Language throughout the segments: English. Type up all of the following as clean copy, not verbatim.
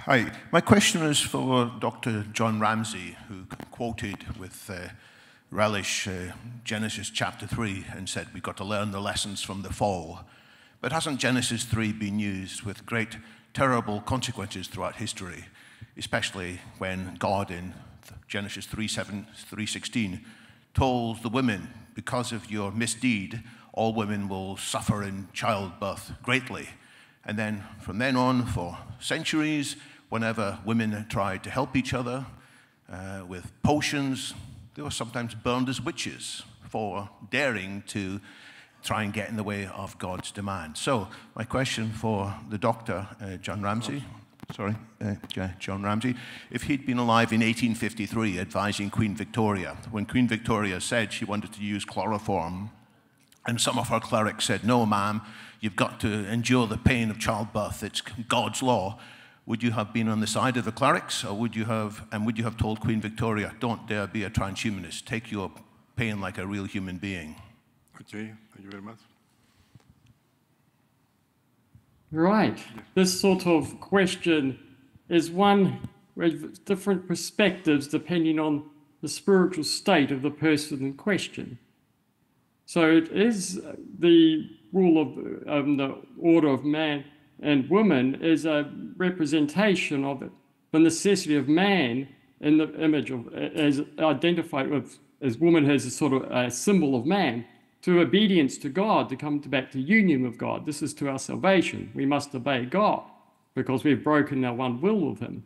Hi. My question is for Dr. John Ramsey, who quoted with relish Genesis chapter 3 and said we've got to learn the lessons from the fall. But hasn't Genesis 3 been used with great, terrible consequences throughout history, especially when God in Genesis 3:16 told the women, because of your misdeed, all women will suffer in childbirth greatly. And then from then on, for centuries, whenever women tried to help each other with potions, they were sometimes burned as witches for daring to try and get in the way of God's demand. So my question for the doctor, John Ramsey, John Ramsey, if he'd been alive in 1853 advising Queen Victoria, when Queen Victoria said she wanted to use chloroform, and some of her clerics said, no, ma'am, you've got to endure the pain of childbirth, it's God's law, would you have been on the side of the clerics, or would you have told Queen Victoria, don't dare be a transhumanist, take your pain like a real human being? Okay, thank you very much. Right. This sort of question is one with different perspectives depending on the spiritual state of the person in question. So it is the rule of the order of man and woman is a representation of the necessity of man in the image of, as identified with, as woman has a sort of a symbol of man, to obedience to God, to come back to union with God. This is to our salvation. We must obey God because we've broken our one will with him.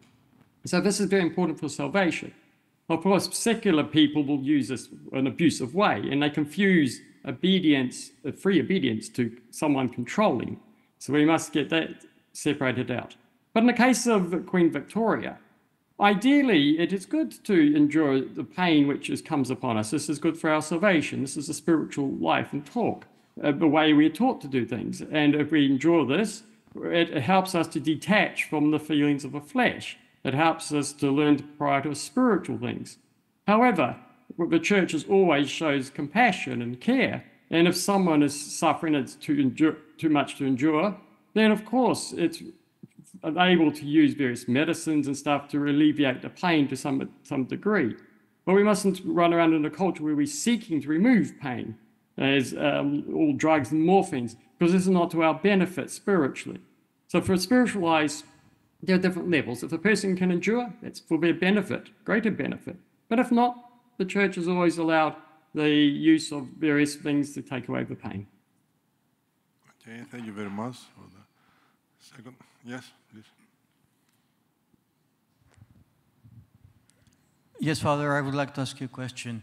So this is very important for salvation. Of course, secular people will use this in an abusive way, and they confuse obedience, free obedience, to someone controlling. So we must get that separated out. But in the case of Queen Victoria, ideally, it is good to endure the pain which comes upon us. This is good for our salvation. This is a spiritual life and talk, the way we are taught to do things. And if we endure this, it helps us to detach from the feelings of the flesh. It helps us to learn to prioritize spiritual things. However, the church always shows compassion and care. And if someone is suffering, it's too much to endure, then of course it's able to use various medicines and stuff to alleviate the pain to some degree. But we mustn't run around in a culture where we're seeking to remove pain as all drugs and morphines, because this is not to our benefit spiritually. So for spiritual eyes, there are different levels. If a person can endure, it's for their benefit, greater benefit. But if not, the church has always allowed the use of various things to take away the pain. Okay, thank you very much for the second. Yes, please. Yes, Father, I would like to ask you a question.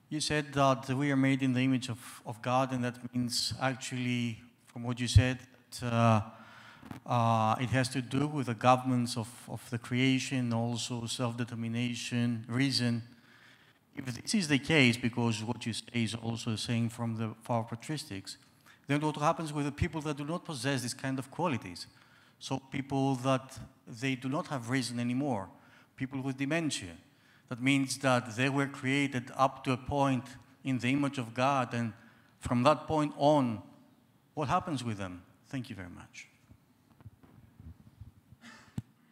You said that we are made in the image of God, and that means actually, from what you said, it has to do with the governments of the creation, also self-determination, reason. If this is the case, because what you say is also saying from the patristics, then what happens with the people that do not possess this kind of qualities? So people that they do not have reason anymore, people with dementia. That means that they were created up to a point in the image of God, and from that point on, what happens with them? Thank you very much.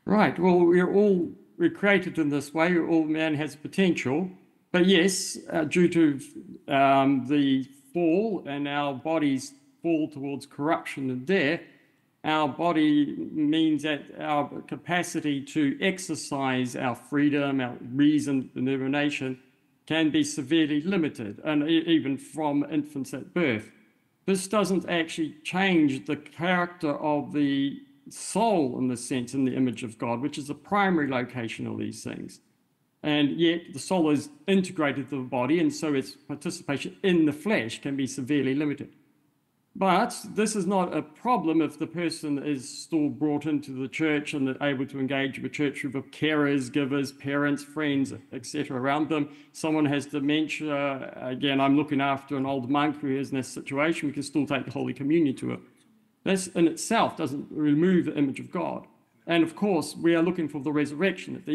Right, well, we're created in this way, all man has potential, but yes, due to the fall and our bodies fall towards corruption and death, our body means that our capacity to exercise our freedom, our reason, determination can be severely limited, and even from infants at birth. This doesn't actually change the character of the soul, in the sense, in the image of God, which is the primary location of these things. And yet the soul is integrated to the body, and so its participation in the flesh can be severely limited. But this is not a problem if the person is still brought into the church and able to engage with the church with carers, givers, parents, friends, etc. around them. Someone has dementia. Again, I'm looking after an old monk who is in this situation. We can still take the Holy Communion to it. This in itself doesn't remove the image of God. And of course, we are looking for the resurrection at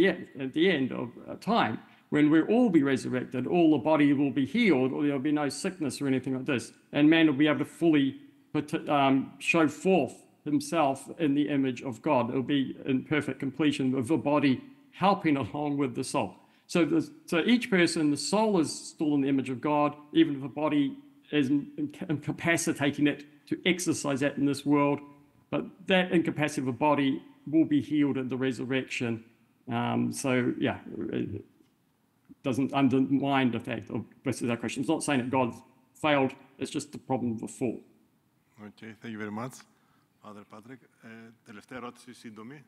the end of time, when we'll all be resurrected, all the body will be healed, or there'll be no sickness or anything like this, and man will be able to fully show forth himself in the image of God. It'll be in perfect completion with the body helping along with the soul. So each person, the soul is still in the image of God, even if the body is incapacitating it to exercise that in this world. But that incapacity of the body will be healed at the resurrection. So yeah, it doesn't undermine the fact of that question. It's not saying that God failed, it's just the problem of the fall. Okay, thank you very much. Father Patrick, τελευταία ερώτηση σύντομη.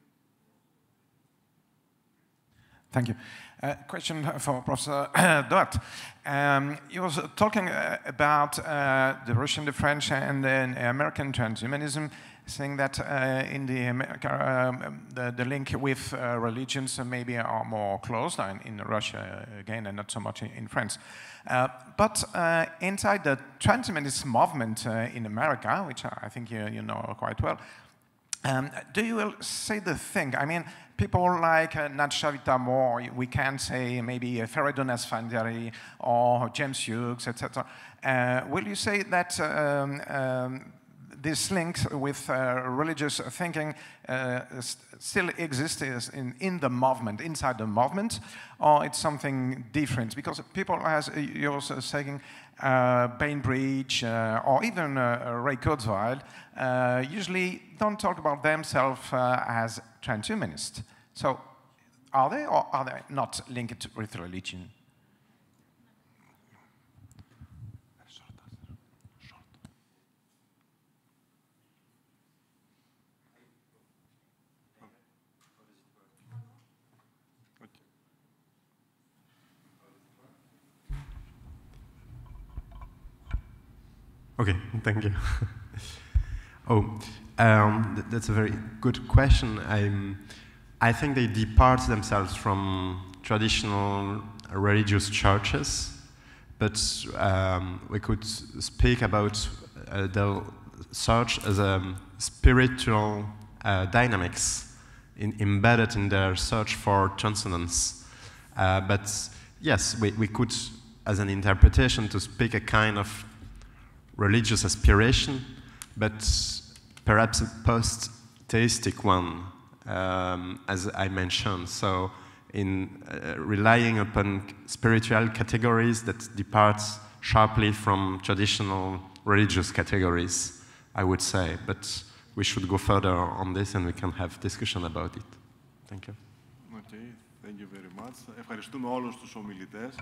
Thank you. Question for Professor Doat. He was talking about the Russian, the French, and the American transhumanism, saying that in the America, the link with religions maybe are more close in Russia again, and not so much in France. But inside the transhumanist movement in America, which I think you know quite well, do you say the thing? I mean, people like Damour, we can say maybe Feridun Asfandari or James Hughes, etc. Will you say that this link with religious thinking still exists in the movement, inside the movement, or it's something different? Because people, as you're also saying, Bainbridge or even Ray Kurzweil usually don't talk about themselves as transhumanists. So are they, or are they not linked with religion? Okay, thank you. That's a very good question. I think they depart themselves from traditional religious churches, but we could speak about the search as a spiritual dynamics embedded in their search for transcendence. But yes, we could, as an interpretation, to speak a kind of religious aspiration, but perhaps a post-theistic one, as I mentioned. So in relying upon spiritual categories that depart sharply from traditional religious categories, I would say. But we should go further on this and we can have discussion about it. Thank you. Okay, thank you very much. Ευχαριστούμε όλους τους ομιλητές.